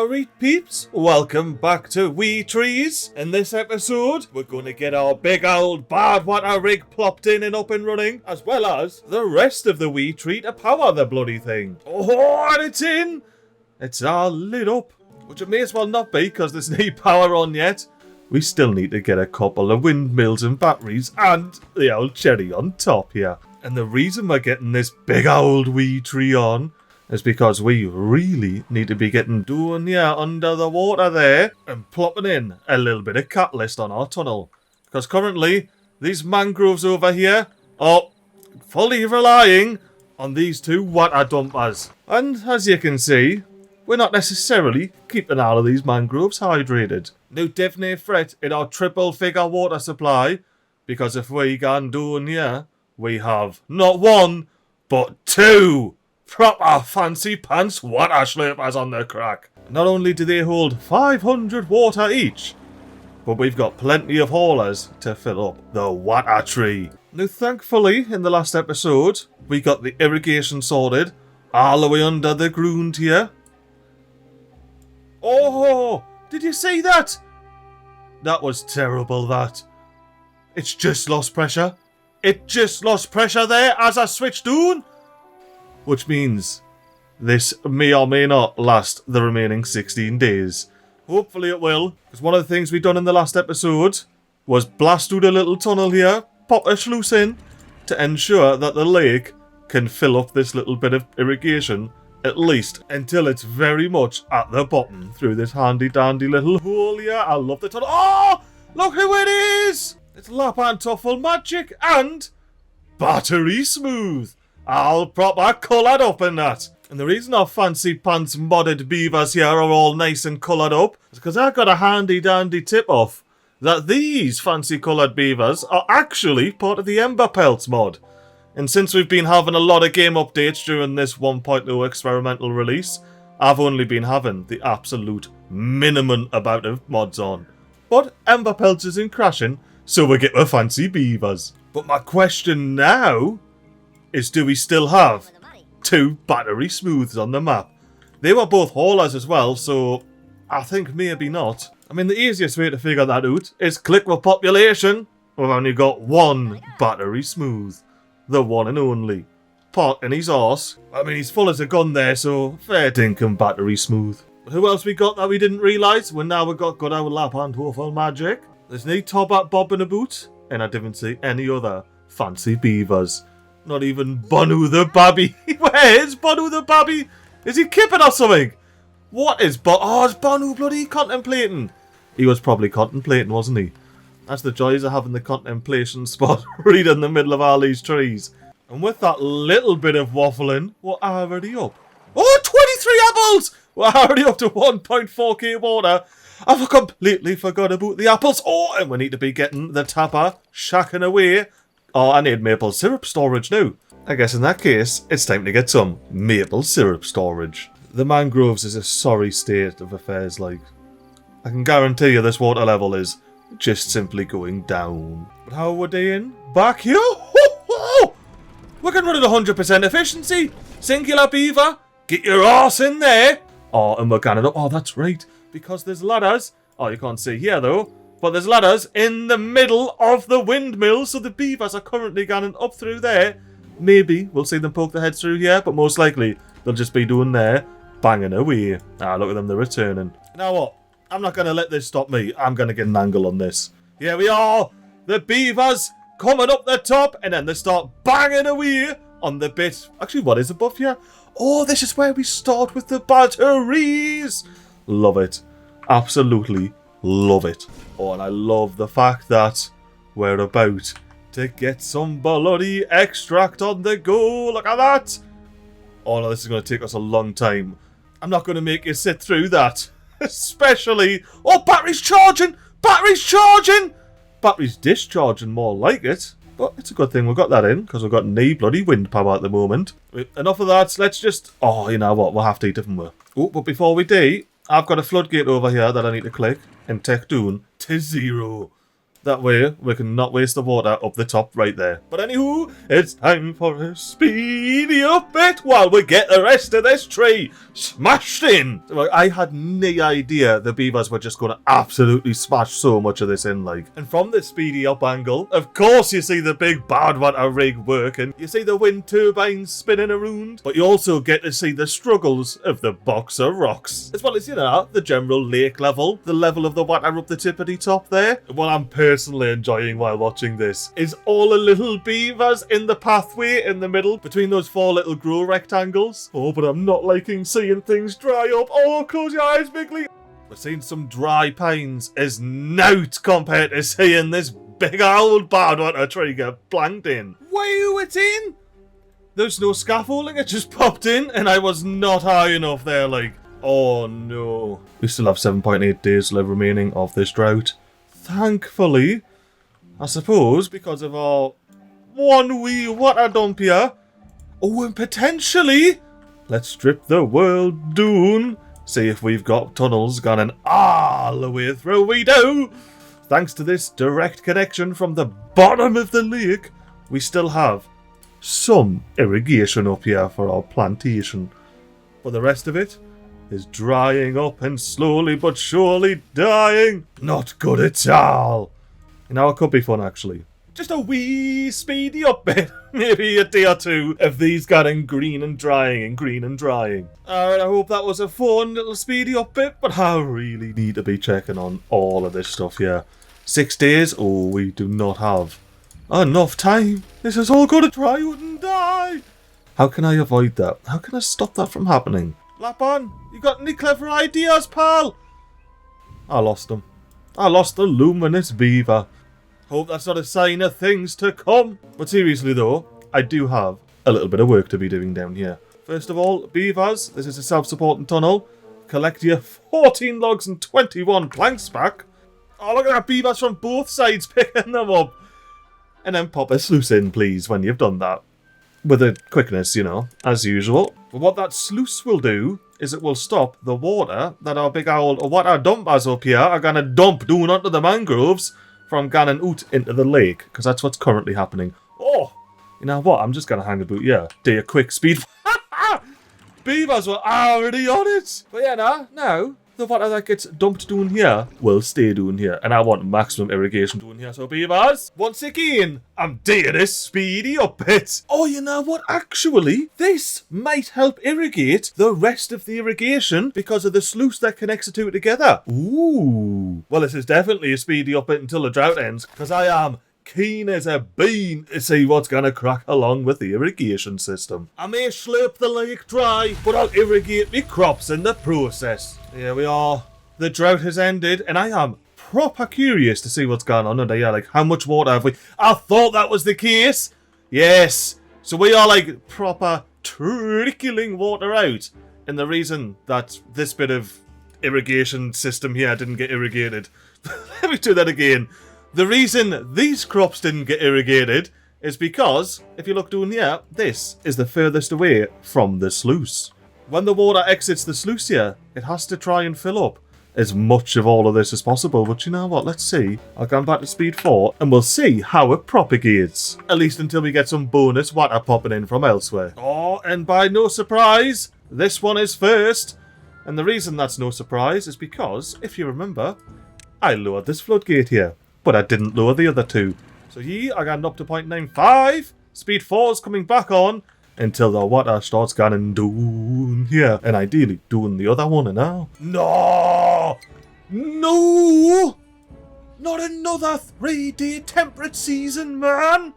Alright peeps, welcome back to Wee Trees. In this episode, we're going to get our big old Badwater rig plopped in and up and running, as well as the rest of the Wee Tree to power the bloody thing. Oh, and it's in! It's all lit up, which it may as well not be because there's no power on yet. We still need to get a couple of windmills and batteries and the old cherry on top here. And the reason we're getting this big old Wee Tree on is because we really need to be getting down here under the water there and plopping in a little bit of catalyst on our tunnel. Because currently, these mangroves over here are fully relying on these two water dumpers. And as you can see, we're not necessarily keeping all of these mangroves hydrated. No definite threat in our triple figure water supply, because if we go down here, we have not one, but two proper fancy pants water slurpers on the crack. Not only do they hold 500 water each, but we've got plenty of haulers to fill up the water tree. Now thankfully, in the last episode, we got the irrigation sorted all the way under the ground here. Oh, did you see that? That was terrible, that. It's just lost pressure. It just lost pressure there as I switched on. Which means this may or may not last the remaining 16 days. Hopefully it will, because one of the things we done in the last episode was blast through the little tunnel here, pop a sluice in, to ensure that the lake can fill up this little bit of irrigation, at least until it's very much at the bottom through this handy dandy little hole here. I love the tunnel. Oh, look who it is! It's Lap and Tuffle Magic and Battery Smooth. All proper coloured up in that. And the reason our fancy pants modded beavers here are all nice and coloured up is because I got a handy dandy tip off that these fancy coloured beavers are actually part of the Ember Pelts mod. And since we've been having a lot of game updates during this 1.0 experimental release, I've only been having the absolute minimum amount of mods on. But Ember Pelts isn't crashing, so we get the fancy beavers. But my question now is, do we still have two Battery Smooths on the map? They were both haulers as well, so I think maybe not. I mean, the easiest way to figure that out is click the population. We've only got one Battery Smooth. The one and only. Pot in his arse. I mean, he's full as a gun there, so fair dinkum Battery Smooth. But who else we got that we didn't realise? Well, now we've got good old Lap and Tuffle Magic. There's no top at Bobingabout, and I didn't see any other fancy beavers. Not even Bonu the Babby. Where is Bonu the Babby? Is he kipping or something? What is Oh, is Bonu bloody contemplating? He was probably contemplating, wasn't he? That's the joys of having the contemplation spot right in the middle of all these trees. And with that little bit of waffling, we're already up. Oh, 23 apples! We're already up to 1.4k water. I've completely forgot about the apples. Oh, and we need to be getting the tapper shacking away. Oh, I need maple syrup storage now. I guess in that case, it's time to get some maple syrup storage. The mangroves is a sorry state of affairs, like. I can guarantee you this water level is just simply going down. But how are we doing? Back here? We can run at 100% efficiency. Singular beaver, get your arse in there. Oh, and we're ganning up. Oh, that's right. Because there's ladders. Oh, you can't see here though. But there's ladders in the middle of the windmill, so the beavers are currently going up through there. Maybe we'll see them poke their heads through here, but most likely they'll just be doing there, banging away. Ah, look at them, they're returning. You know what? I'm not going to let this stop me. I'm going to get an angle on this. Here we are, the beavers coming up the top, and then they start banging away on the bit. Actually, what is above here? Oh, this is where we start with the batteries. Love it. Absolutely love it. Oh, and I love the fact that we're about to get some bloody extract on the go. Look at that. Oh, no, this is going to take us a long time. I'm not going to make you sit through that. Especially... Oh, battery's charging! Battery's charging! Battery's discharging, more like it. But it's a good thing we got that in, because we've got no bloody wind power at the moment. Enough of that. Let's just... Oh, you know what? We'll have to eat it, haven't we? Oh, but before we do, I've got a floodgate over here that I need to click and take down to 0. That way, we can not waste the water up the top right there. But anywho, it's time for a speedy up bit while we get the rest of this tree smashed in. I had no idea the beavers were just going to absolutely smash so much of this in, like. And from the speedy up angle, of course you see the big Badwater rig working. You see the wind turbines spinning around. But you also get to see the struggles of the box of rocks. As well as, you know, the general lake level. The level of the water up the tippity top there. Well, I'm personally enjoying while watching this is all the little beavers in the pathway in the middle between those 4 little grow rectangles. Oh, but I'm not liking seeing things dry up. Oh, close your eyes, MiGly. We're seeing some dry pines is nout compared to seeing this big old Badwater tree get blanked in. Wow, it's in! There's no scaffolding, it just popped in and I was not high enough there, like. Oh no. We still have 7.8 days left remaining of this drought. Thankfully, I suppose, because of our one wee water dump here. Oh, and potentially, let's strip the world down. See if we've got tunnels going all the way through. We do! Thanks to this direct connection from the bottom of the lake, we still have some irrigation up here for our plantation. But the rest of it is drying up and slowly but surely dying. Not good at all. You know, it could be fun, actually. Just a wee speedy up bit. Maybe a day or two of these getting green and drying and green and drying. Alright, I hope that was a fun little speedy up bit, but I really need to be checking on all of this stuff here. 6 days? Oh, we do not have enough time. This is all going to dry out and die. How can I avoid that? How can I stop that from happening? Lap on, you got any clever ideas, pal? I lost him. I lost the luminous beaver. Hope that's not a sign of things to come. But seriously though, I do have a little bit of work to be doing down here. First of all, beavers, this is a self-supporting tunnel. Collect your 14 logs and 21 planks back. Oh, look at that, beavers from both sides picking them up. And then pop a sluice in, please, when you've done that. With a quickness, you know, as usual. But what that sluice will do is it will stop the water that our big old water dumpers up here are going to dump down onto the mangroves from going out into the lake. Because that's what's currently happening. Oh, you know what? I'm just going to hang about here. Do a quick speed. Beavers were already on it. But yeah, now the water that gets dumped down here will stay down here. And I want maximum irrigation down here. So beavers, once again, I'm doing this speedy up it. Oh, you know what? Actually, this might help irrigate the rest of the irrigation because of the sluice that connects the two together. Ooh. Well, this is definitely a speedy up it until the drought ends because I am keen as a bean to see what's gonna crack along with the irrigation system. I may slurp the lake dry, but I'll irrigate me crops in the process. Here we are. The drought has ended, and I am proper curious to see what's going on under here. Like, how much water have we? I thought that was the case. Yes. So we are like proper trickling water out. And the reason that this bit of irrigation system here didn't get irrigated. Let me do that again. The reason these crops didn't get irrigated is because, if you look down here, this is the furthest away from the sluice. When the water exits the sluice here, it has to try and fill up as much of all of this as possible. But you know what, let's see. I'll come back to speed 4 and we'll see how it propagates. At least until we get some bonus water popping in from elsewhere. Oh, and by no surprise, this one is first. And the reason that's no surprise is because, if you remember, I lowered this floodgate here. But I didn't lower the other two. So here I got up to 0.95. Speed 4 is coming back on until the water starts going down here. And ideally doing the other one now. No! No! Not another 3-day temperate season, man!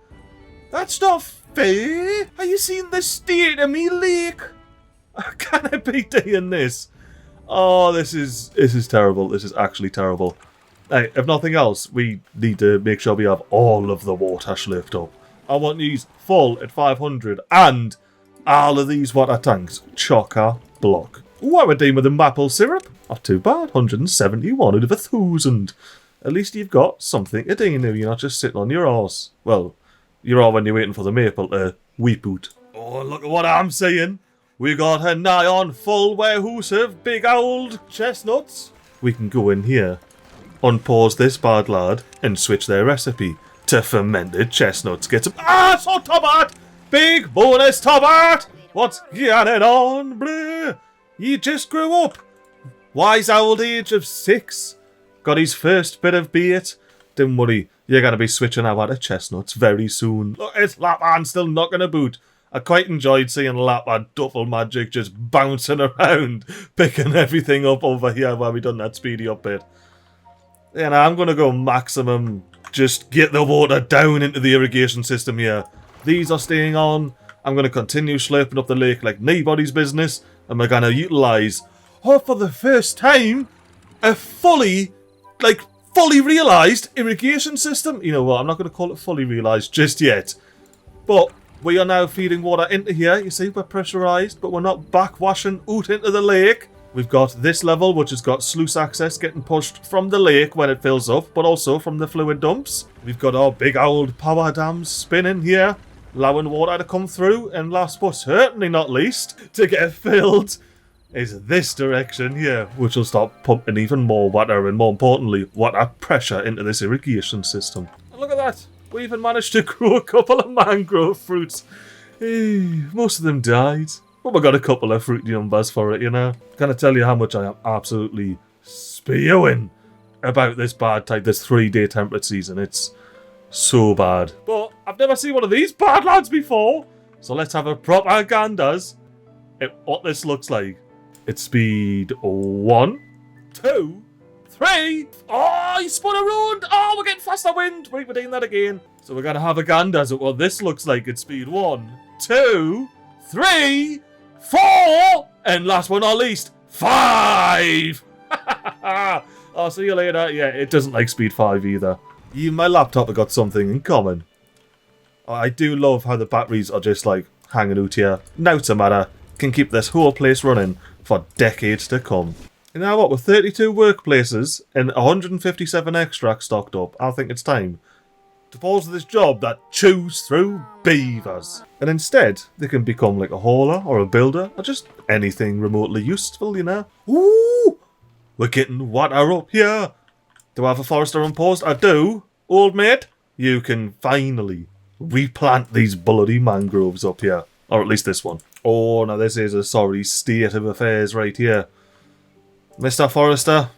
That's not fair! Are you seeing the state of me lake? Can I be doing this? Oh, this is terrible. This is actually terrible. Hey, if nothing else, we need to make sure we have all of the water slurped up. I want these full at 500 and all of these water tanks chock-a-block. What we're doing with the maple syrup? Not too bad, 171 out of 1,000. At least you've got something to do now, you're not just sitting on your arse. Well, you are when you're waiting for the maple to weep out. Oh, look at what I'm saying. We got a nigh on full warehouse of big old chestnuts. We can go in here unpause this bad lad and switch their recipe to fermented chestnuts. Get some... so Tobart! Big bonus Tobart! What's going on, bleh? You just grew up. Wise old age of 6. Got his first bit of beat. Don't worry, you're going to be switching over to chestnuts very soon. Look, it's Lapman still knocking a boot. I quite enjoyed seeing Lapman Duffel Magic just bouncing around, picking everything up over here while we done that speedy up bit. And I'm going to go maximum, just get the water down into the irrigation system here. These are staying on. I'm going to continue slurping up the lake like nobody's business. And we're going to utilise, for the first time, a fully realised irrigation system. You know what, I'm not going to call it fully realised just yet. But we are now feeding water into here. You see, we're pressurised, but we're not backwashing out into the lake. We've got this level, which has got sluice access getting pushed from the lake when it fills up, but also from the fluid dumps. We've got our big old power dams spinning here, allowing water to come through. And last but certainly not least, to get filled, is this direction here, which will start pumping even more water and, more importantly, water pressure into this irrigation system. And look at that. We even managed to grow a couple of mangrove fruits. Most of them died, but we got a couple of fruity numbers for it, you know. Can I tell you how much I am absolutely spewing about this bad type, this 3-day temperate season? It's so bad. But I've never seen one of these bad lads before, so let's have a proper ganders at what this looks like. It's speed 1, 2, 3. Oh, he spun around. Oh, we're getting faster wind. Wait, we're doing that again. So we're going to have a gander at what this looks like at speed 1, 2, 3, 4, and last but not least, 5. I'll see you later. Yeah, it doesn't like speed 5 either. You and my laptop have got something in common. I do love how the batteries are just like hanging out here. Now it's a matter. Can keep this whole place running for decades to come. And now what, with 32 workplaces and 157 extracts stocked up, I think it's time to pause this job that chews through beavers. And instead, they can become like a hauler or a builder or just anything remotely useful, you know. Ooh! We're getting water up here. Do I have a forester unpaused? I do. Old mate, you can finally replant these bloody mangroves up here. Or at least this one. Oh, now this is a sorry state of affairs right here. Mr. Forester.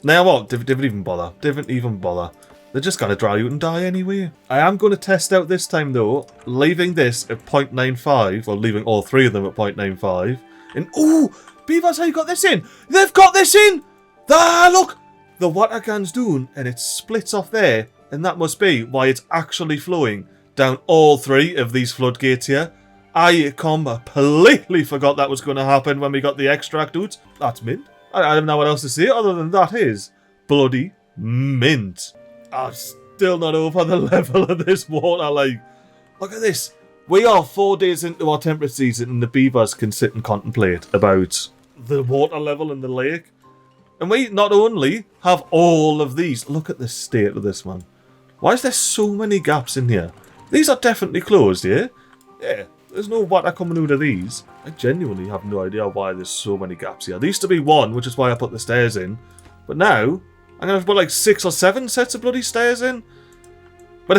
Now what? Didn't even bother. Didn't even bother. They're just going to dry out and die anyway. I am going to test out this time though, leaving this at 0.95, or leaving all 3 of them at 0.95. And ooh, Beavers, how you got this in? They've got this in! Ah, look! The water can's doing, and it splits off there, and that must be why it's actually flowing down all 3 of these floodgates here. I completely forgot that was going to happen when we got the extract out. That's mint. I don't know what else to say other than that is bloody mint. I'm still not over the level of this water. Like, look at this. We are 4 days into our temperate season and the beavers can sit and contemplate about the water level in the lake. And we not only have all of these. Look at the state of this one. Why is there so many gaps in here? These are definitely closed, yeah? Yeah. There's no water coming out of these. I genuinely have no idea why there's so many gaps here. There used to be 1, which is why I put the stairs in. But now, I'm going to have to put like 6 or 7 sets of bloody stairs in. But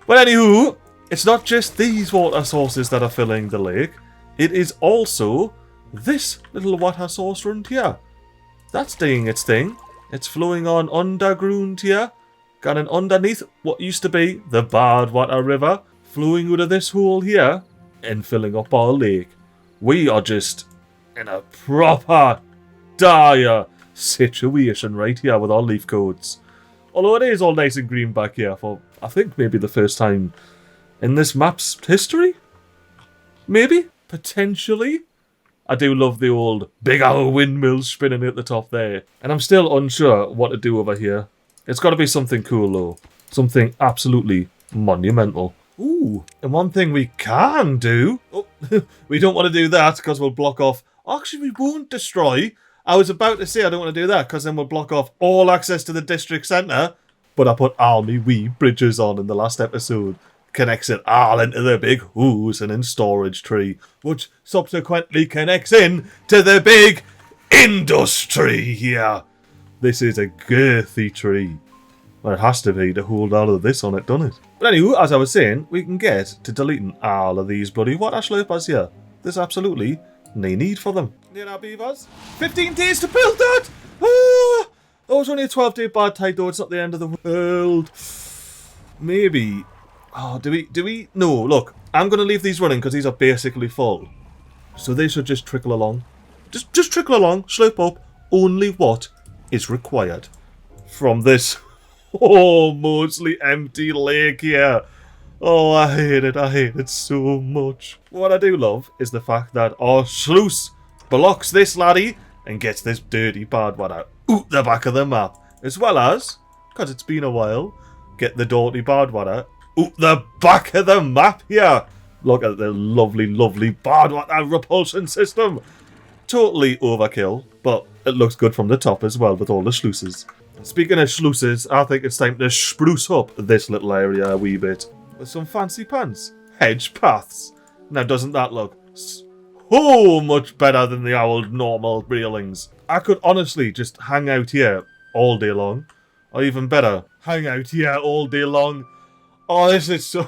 anywho, it's not just these water sources that are filling the lake. It is also this little water source around here. That's doing its thing. It's flowing on underground here. Going underneath what used to be the Badwater River. Flowing out of this hole here. And filling up our lake. We are just in a proper dire situation right here with our leaf coats. Although it is all nice and green back here for, I think, maybe the first time in this map's history? Maybe? Potentially? I do love the old big old windmills spinning at the top there. And I'm still unsure what to do over here. It's got to be something cool though. Something absolutely monumental. Ooh, and one thing we can do... Oh, we don't want to do that because we'll block off... Actually, we won't destroy. I was about to say I don't want to do that because then we'll block off all access to the district centre. But I put all my wee bridges on in the last episode. Connects it all into the big housing and storage tree. Which subsequently connects in to the big industry here. This is a girthy tree. Well, it has to be to hold all of this on it, doesn't it? But anyway, as I was saying, we can get to deleting all of these bloody water slurpers here. There's absolutely no need for them. You know, beavers? 15 days to build that! Oh, it was only a 12-day bad tide though, it's not the end of the world. Maybe... Oh, do we... No, look, I'm going to leave these running because these are basically full. So they should just trickle along. Just trickle along, slurp up, only what is required from this mostly empty lake here. Oh, I hate it so much. What I do love is the fact that our sluice blocks this laddie and gets this dirty Badwater out the back of the map. As well as, because it's been a while, get the dirty Badwater out the back of the map here. Look at the lovely, lovely Badwater repulsion system. Totally overkill, but it looks good from the top as well with all the sluices. Speaking of sluices, I think it's time to spruce up this little area a wee bit with some fancy pants. Hedge paths. Now doesn't that look so much better than the old normal railings? I could honestly just hang out here all day long. Or even better, hang out here all day long. Oh, this is so...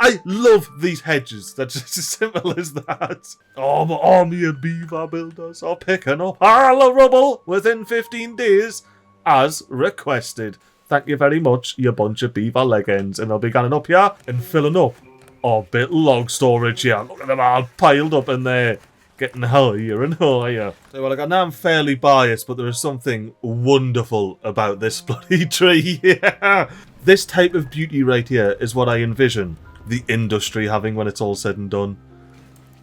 I love these hedges. That's just as simple as that. Oh, my army of beaver builders are picking up all the rubble within 15 days, as requested. Thank you very much, you bunch of beaver legends. And they'll be getting up here and filling up our bit log storage here. Look at them all piled up in there, getting higher and higher. So, well, I know I'm fairly biased, but there is something wonderful about this bloody tree here. This type of beauty right here is what I envision the industry having when it's all said and done.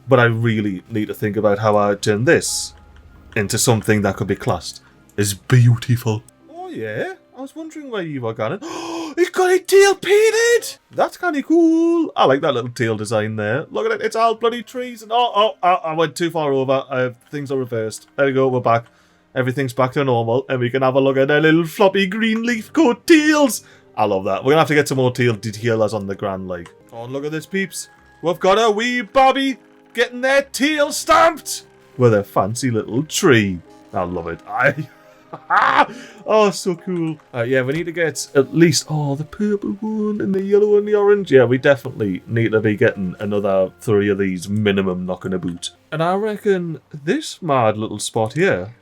But I really need to think about how I turn this into something that could be classed as beautiful. Oh yeah, I was wondering where you were going. Oh, it's got a tail painted! That's kind of cool. I like that little tail design there. Look at it, it's all bloody trees. And I went too far over. Things are reversed. There we go, we're back. Everything's back to normal. And we can have a look at their little floppy green leaf coat tails. I love that. We're going to have to get some more tail detailers on the grand leg. Oh, look at this, peeps. We've got a wee Bobby getting their tail stamped with a fancy little tree. I love it. Oh, so cool. Yeah, we need to get at least, the purple one and the yellow and the orange. Yeah, we definitely need to be getting another 3 of these minimum knocking about. And I reckon this mad little spot here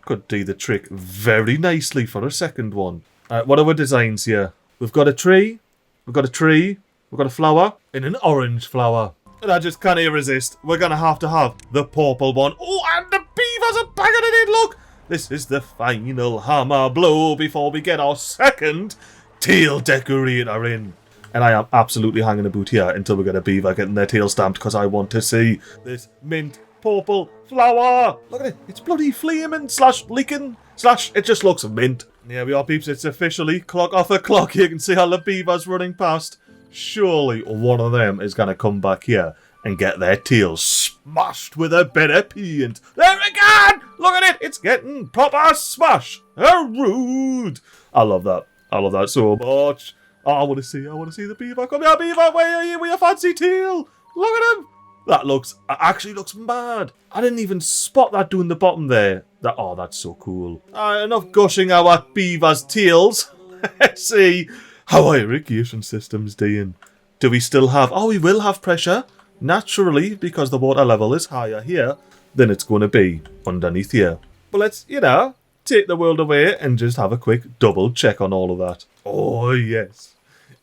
could do the trick very nicely for a second one. What are our designs here? We've got a tree, we've got a flower, and an orange flower. And I just can't resist. We're going to have the purple one. Oh, and the beavers are banging it in, look! This is the final hammer blow before we get our second tail decorator in. And I am absolutely hanging about here until we get a beaver getting their tail stamped because I want to see this mint purple flower. Look at it. It's bloody flaming / leaking / it just looks mint. Here we are, peeps. It's officially clock off the clock. You can see all the beavers running past. Surely one of them is going to come back here and get their tails smashed with a bit of paint. There again! Look at it! It's getting proper smash. Rude. I love that. I love that so much. Oh, I want to see the beaver. Come here, beaver. Where are you with your fancy tail? Look at him. That actually looks mad. I didn't even spot that doing the bottom there. That's so cool. Enough gushing our beavers' tails. Let's see how our irrigation system's doing. Do we still have... Oh, we will have pressure. Naturally, because the water level is higher here than it's going to be underneath here. But let's, take the world away and just have a quick double check on all of that. Oh, yes.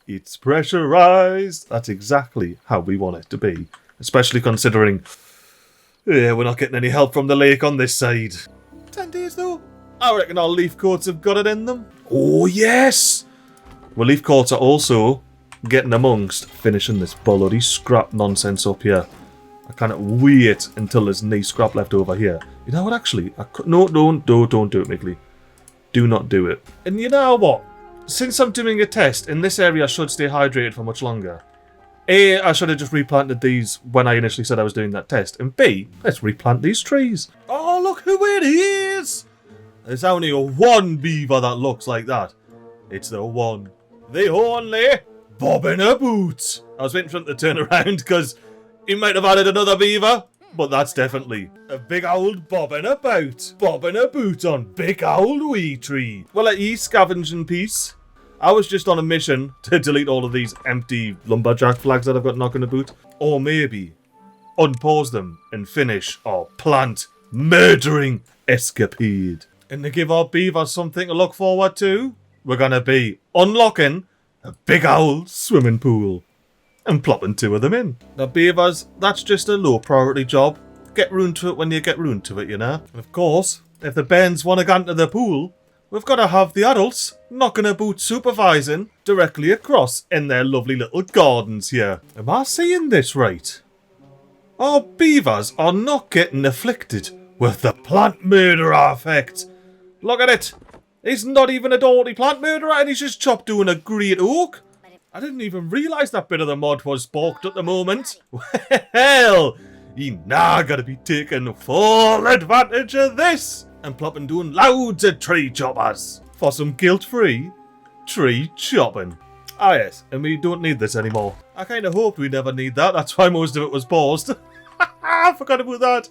It's pressurized. That's exactly how we want it to be. Especially considering we're not getting any help from the lake on this side. 10 days though. I reckon our leaf coats have got it in them. Oh yes! Well, leaf coats are also getting amongst finishing this bloody scrap nonsense up here. I cannot wait until there's no scrap left over here. You know what, actually? No, don't do it, MiGly. Do not do it. And you know what? Since I'm doing a test, and this area should stay hydrated for much longer, A, I should have just replanted these when I initially said I was doing that test. And B, let's replant these trees. Oh, look who it is! There's only one beaver that looks like that. It's the one, the only, Bobingabout. I was waiting for him to turn around because he might have added another beaver. but that's definitely a big old bobbing about on big old wee tree. Well, at ye scavenging piece, I was just on a mission to delete all of these empty lumberjack flags that I've got knocking about, or maybe unpause them and finish our plant murdering escapade. And to give our beavers something to look forward to, we're gonna be unlocking a big old swimming pool and plopping 2 of them in. Now beavers, that's just a low priority job. Get round to it when you get round to it, you know. And of course, if the bairns want to go into the pool, we've got to have the adults knocking about supervising directly across in their lovely little gardens here. Am I saying this right? Our beavers are not getting afflicted with the plant murderer effect. Look at it. He's not even a dirty plant murderer and he's just chopped doing a great oak. I didn't even realise that bit of the mod was balked at the moment. Well, you now gotta be taking full advantage of this and plopping doing loads of tree choppers for some guilt-free tree chopping. Ah yes, and we don't need this anymore. I kind of hoped we never need that, that's why most of it was paused. I forgot about that.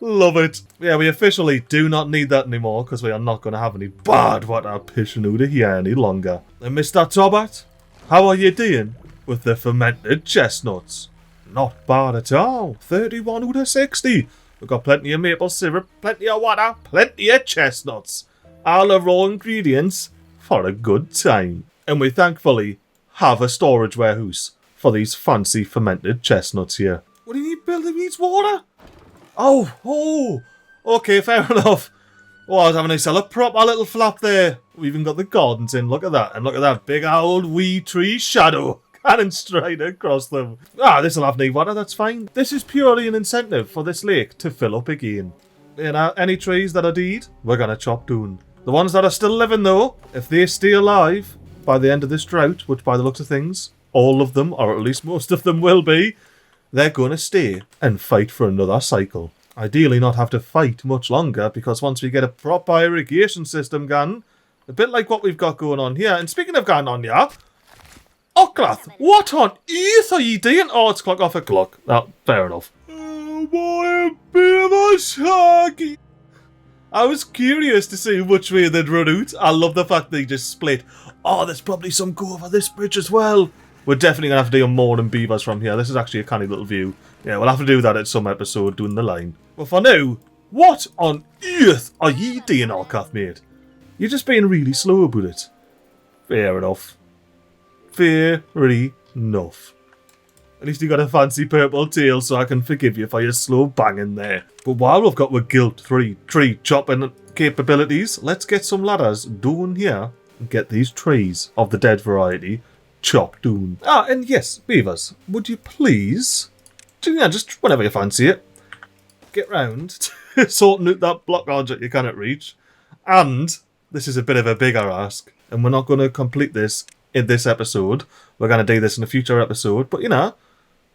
Love it. Yeah, we officially do not need that anymore because we are not going to have any Badwater pishing out of here any longer. And Mr. Tobat, how are you doing with the fermented chestnuts? Not bad at all. 31 out of 60. We've got plenty of maple syrup, plenty of water, plenty of chestnuts. All the raw ingredients for a good time. And we thankfully have a storage warehouse for these fancy fermented chestnuts here. What do you need building needs water? Oh, okay, fair enough. Oh, I was having to sell a proper little flap there. We even got the gardens in, look at that. And look at that big old wee tree shadow cannon straight across them. This'll have no water, that's fine. This is purely an incentive for this lake to fill up again. You know, any trees that are dead, we're gonna chop down. The ones that are still living though, if they stay alive by the end of this drought, which by the looks of things, all of them, or at least most of them will be, they're going to stay and fight for another cycle. Ideally not have to fight much longer, because once we get a proper irrigation system going, a bit like what we've got going on here, and speaking of going on here, Ocklath, what on earth are you doing? Oh, it's clock off a clock. Oh, fair enough. Oh, boy, a bit of a shaggy. I was curious to see which way they'd run out. I love the fact they just split. Oh, there's probably some go over this bridge as well. We're definitely going to have to do more than beavers from here. This is actually a canny little view. Yeah, we'll have to do that at some episode, doing the line. Well, for now, what on earth are ye doing, Ocklath, mate? You're just being really slow about it. Fair enough. Fair enough. At least you got a fancy purple tail, so I can forgive you for your slow banging there. But while we've got our guilt-free tree chopping capabilities, let's get some ladders down here and get these trees of the dead variety chopped down. And yes, beavers, would you please, just whenever you fancy it, get round to sorting out that blockage that you cannot reach. And this is a bit of a bigger ask, and we're not going to complete this in this episode. We're going to do this in a future episode, but you know,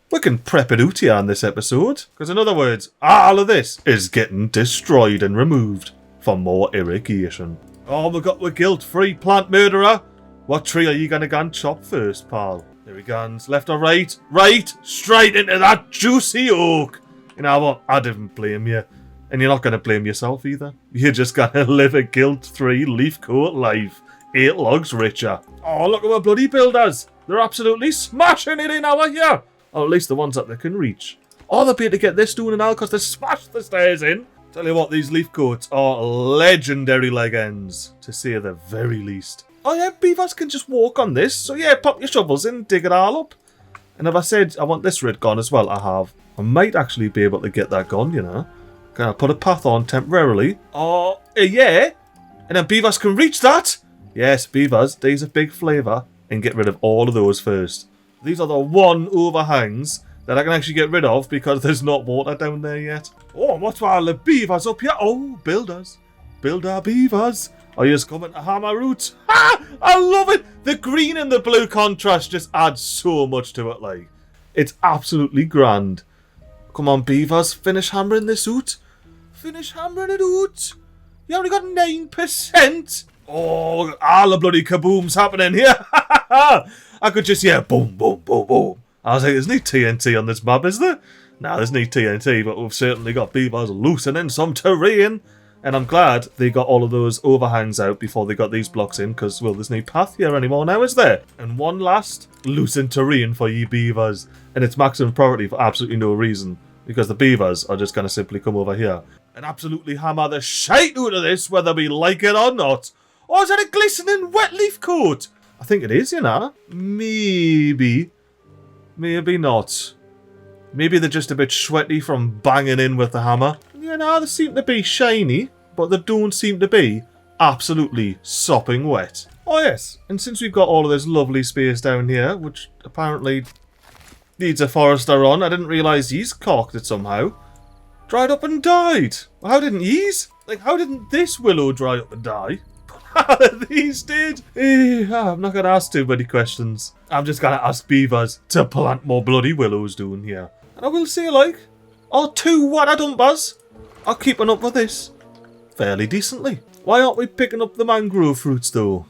we can prep it out here in this episode. Because in other words, all of this is getting destroyed and removed for more irrigation. Oh, we've got the guilt-free plant murderer. What tree are you going to go and chop first, pal? There he goes. Left or right? Right! Straight into that juicy oak! You know what? I didn't blame you. And you're not going to blame yourself either. You're just going to live a guilt-free leaf coat life. 8 logs richer. Oh, look at my bloody builders. They're absolutely smashing it in over here. Or at least the ones that they can reach. Oh, they'll be able to get this doing now because they smashed the stairs in. Tell you what, these leaf coats are legendary leg ends, to say the very least. Oh yeah, beavers can just walk on this. So yeah, pop your shovels in, dig it all up. And if I said I want this red gone as well, I have. I might actually be able to get that gone, you know. Can I put a path on temporarily? Oh, yeah. And then beavers can reach that. Yes, beavers, these are big flavour. And get rid of all of those first. These are the one overhangs that I can actually get rid of because there's not water down there yet. Oh, what's all the beavers up here? Oh, builders. Builder beavers. Are you just coming to hammer roots? Ha! I love it! The green and the blue contrast just adds so much to it, like. It's absolutely grand. Come on, beavers, finish hammering this out. Finish hammering it out. You only got 9%. Oh, all the bloody kaboom's happening here. I could just hear boom, boom, boom, boom. I was like, there's no TNT on this map, is there? Now, there's no TNT, but we've certainly got beavers loosening some terrain. And I'm glad they got all of those overhangs out before they got these blocks in, because, well, there's no path here anymore now, is there? And one last loosened terrain for ye beavers. And it's maximum priority for absolutely no reason, because the beavers are just going to simply come over here and absolutely hammer the shite out of this, whether we like it or not. Or is that a glistening wet leaf coat? I think it is, you know. Maybe. Maybe not. Maybe they're just a bit sweaty from banging in with the hammer. You know, they seem to be shiny, but they don't seem to be absolutely sopping wet. Oh yes, and since we've got all of this lovely space down here, which apparently needs a forester on, I didn't realise he's cocked it somehow. Dried up and died. Well, how didn't he's? Like, how didn't this willow dry up and die? These did. I'm not going to ask too many questions. I'm just going to ask beavers to plant more bloody willows down here. And I will say, like, our 2 water dumpers are keeping up with this fairly decently. Why aren't we picking up the mangrove fruits, though?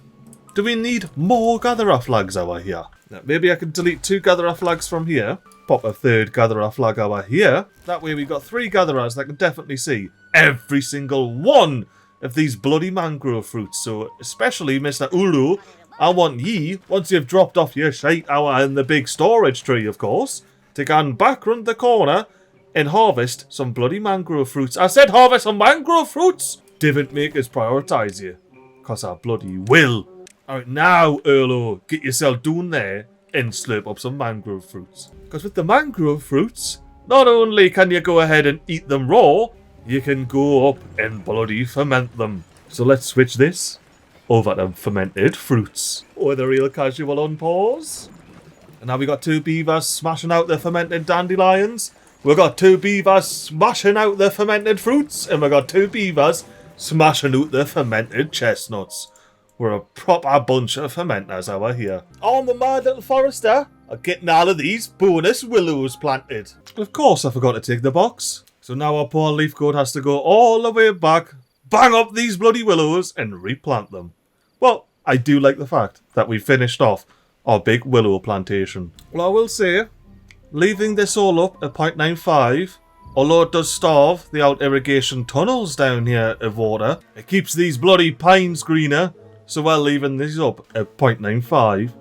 Do we need more gatherer flags over here? Now, maybe I can delete 2 gatherer flags from here. Pop a 3rd gatherer flag over here. That way we've got 3 gatherers that can definitely see every single one of these bloody mangrove fruits. So, especially Mr. Ulu, I want ye, once you've dropped off your shite hour in the big storage tree, of course, to go back round the corner and harvest some bloody mangrove fruits. I said harvest some mangrove fruits! Didn't make us prioritise you, because I bloody will. Alright, now, Erlo, get yourself down there and slurp up some mangrove fruits. Because with the mangrove fruits, not only can you go ahead and eat them raw, you can go up and bloody ferment them. So let's switch this over to fermented fruits. With a real casual on pause. And now we got 2 beavers smashing out the fermented dandelions. We've got 2 beavers smashing out the fermented fruits. And we've got 2 beavers smashing out the fermented chestnuts. We're a proper bunch of fermenters over here. On the mad little forester are getting all of these bonus willows planted. Of course I forgot to take the box. So now our poor leaf goat has to go all the way back, bang up these bloody willows and replant them. Well, I do like the fact that we finished off our big willow plantation. Well, I will say, leaving this all up at 0.95, although it does starve the out irrigation tunnels down here of water, it keeps these bloody pines greener. So we're leaving this up at 0.95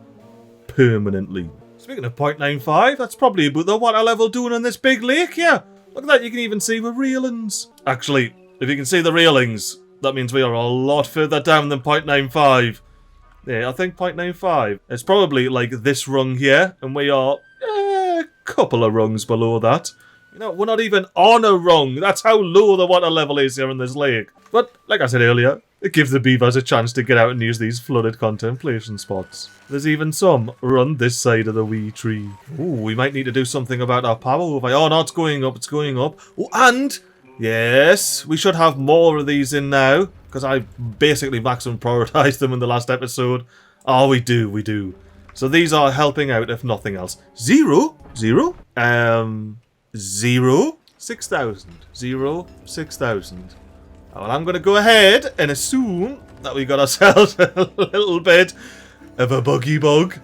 permanently. Speaking of 0.95, that's probably about the water level doing on this big lake here. Look at that, you can even see the railings. Actually, if you can see the railings, that means we are a lot further down than 0.95. Yeah, I think 0.95. It's probably like this rung here, and we are a couple of rungs below that. You know, we're not even on a rung. That's how low the water level is here in this lake. But, like I said earlier, it gives the beavers a chance to get out and use these flooded contemplation spots. There's even some around this side of the wee tree. Ooh, we might need to do something about our power over here. Oh, no, it's going up, it's going up. Oh, and, yes, we should have more of these in now, because I basically maximum prioritized them in the last episode. Oh, we do. So these are helping out, if nothing else. 0, 6,000. 6,000. Well, I'm going to go ahead and assume that we got ourselves a little bit of a buggy bug.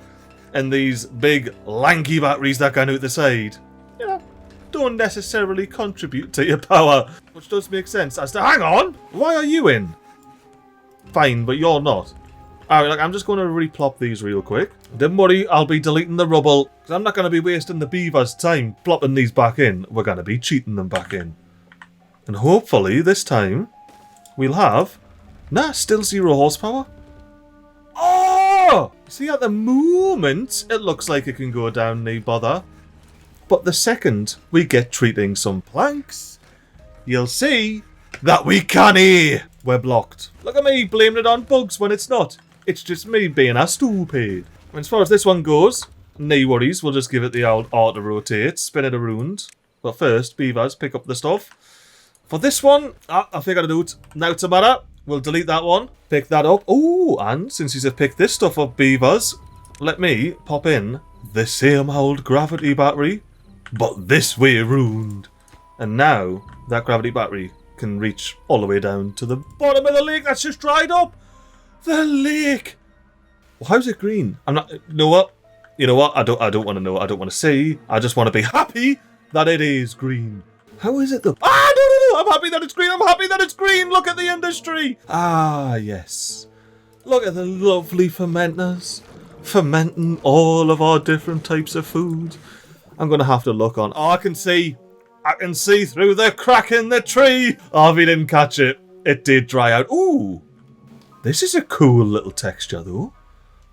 And these big lanky batteries that go out the side, you know, don't necessarily contribute to your power. Which does make sense as to, hang on, why are you in? Fine, but you're not. Alright, like, I'm just going to replop these real quick. Don't worry, I'll be deleting the rubble, because I'm not going to be wasting the beavers' time plopping these back in. We're going to be cheating them back in. And hopefully, this time, we'll have... Nah, still 0 horsepower. Oh! See, at the moment, it looks like it can go down, no bother. But the second we get treating some planks, you'll see that we can't. We're blocked. Look at me blaming it on bugs when it's not. It's just me being a stupid. As far as this one goes, no worries. We'll just give it the old auto rotate, spin it around. But first, beavers, pick up the stuff. For this one, I figured I'd do it now tomorrow. We'll delete that one. Pick that up. Oh, and since you've picked this stuff up, beavers, let me pop in the same old gravity battery, but this way around. And now, that gravity battery can reach all the way down to the bottom of the lake that's just dried up. The lake. Well, how's it green? I'm not. You know what? I don't want to know. I don't want to see. I just want to be happy that it is green. How is it though? Ah, no, I'm happy that it's green. I'm happy that it's green. Look at the industry. Ah, yes. Look at the lovely fermenters. Fermenting all of our different types of food. I'm going to have to look on. Oh, I can see through the crack in the tree. Oh, if you didn't catch it, it did dry out. Ooh. This is a cool little texture though.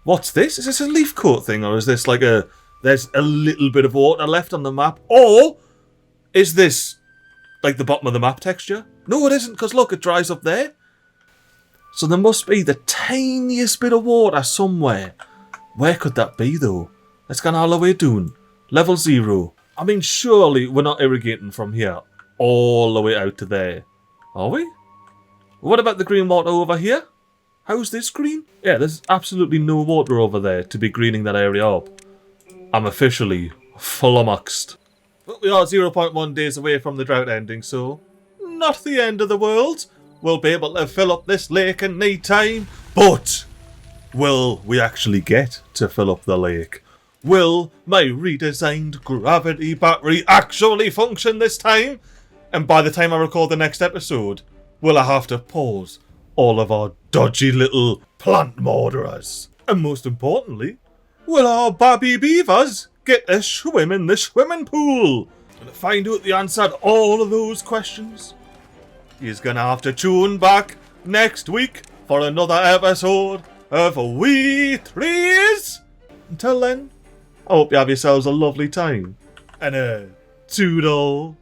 What's this? Is this a leaf coat thing, or is this like there's a little bit of water left on the map? Or is this like the bottom of the map texture? No, it isn't, because look, it dries up there. So there must be the tiniest bit of water somewhere. Where could that be though? Let's go all the way down. Level 0. I mean, surely we're not irrigating from here all the way out to there. Are we? What about the green water over here? How's this green? Yeah, there's absolutely no water over there to be greening that area up. I'm officially flummoxed. But we are 0.1 days away from the drought ending, so not the end of the world. We'll be able to fill up this lake in no time. But will we actually get to fill up the lake? Will my redesigned gravity battery actually function this time? And by the time I record the next episode, will I have to pause all of our dodgy little plant murderers? And most importantly, will our baby beavers get to swim in the swimming pool? And to find out the answer to all of those questions, he's gonna have to tune back next week for another episode of We Threes. Until then, I hope you have yourselves a lovely time. And a toodle.